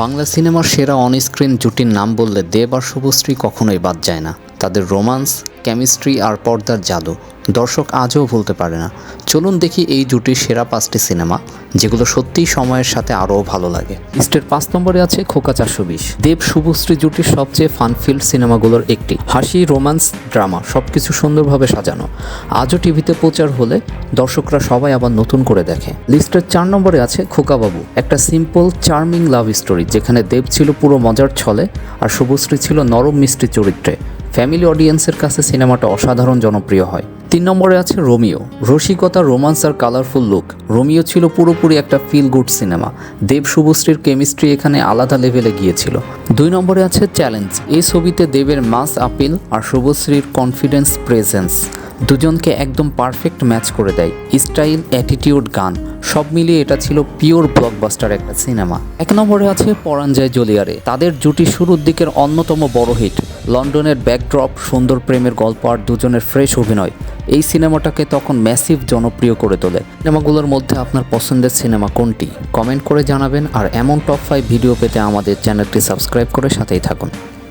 বাংলা সিনেমার সেরা অনস্ক্রিন জুটির নাম বললে দেব আর শুভশ্রী কখনোই বাদ যায় না। তাদের রোমান্স, কেমিস্ট্রি আর পর্দার জাদু দর্শক আজও ভুলতে পারে না। চলুন দেখি এই জুটির সেরা 5টি সিনেমা যেগুলো সত্যিই সময়ের সাথে আরও ভালো লাগে। লিস্টের 5 নম্বরে আছে খোকা 420। দেব শুভশ্রী জুটির সবচেয়ে ফানফিল্ড সিনেমাগুলোর একটি। হাসি, রোমান্স, ড্রামা সবকিছু সুন্দরভাবে সাজানো। আজও টিভিতে প্রচার হলে দর্শকরা সবাই আবার নতুন করে দেখে। লিস্টের 4 নম্বরে আছে খোকা বাবু, একটা সিম্পল চার্মিং লাভ স্টোরি যেখানে দেব ছিল পুরো মজার ছলে আর শুভশ্রী ছিল নরম মিষ্টি চরিত্রে। ফ্যামিলি অডিয়েন্সের কাছে সিনেমাটা অসাধারণ জনপ্রিয় হয়। 3 নম্বরে আছে রোমিও, রসিকতা, রোমান্স আর কালারফুল লুক। রোমিও ছিল পুরোপুরি একটা ফিল গুড সিনেমা। দেব শুভশ্রীর কেমিস্ট্রি এখানে আলাদা লেভেলে গিয়েছিল। 2 নম্বরে আছে চ্যালেঞ্জ। এই ছবিতে দেবের মাস আপিল আর শুভশ্রীর কনফিডেন্স প্রেজেন্স দুজনকে একদম পারফেক্ট ম্যাচ করে দেয়। স্টাইল, অ্যাটিটিউড, গান সব মিলিয়ে এটা ছিল পিওর ব্লকবাস্টার একটা সিনেমা। 1 নম্বরে আছে পরাণ যায় জ্বলিয়ারে। তাদের জুটি শুরুর দিকের অন্যতম বড় হিট। লন্ডনের ব্যাকড্রপ, সুন্দর প্রেমের গল্প আর দুজনের ফ্রেশ অভিনয় এই সিনেমাটাকে তখন ম্যাসিভ জনপ্রিয় করে তোলে। সিনেমাগুলোর মধ্যে আপনার পছন্দের সিনেমা কোনটি কমেন্ট করে জানাবেন, আর এমন টপ 5 ভিডিও পেতে আমাদের চ্যানেলটি সাবস্ক্রাইব করে সাথেই থাকুন।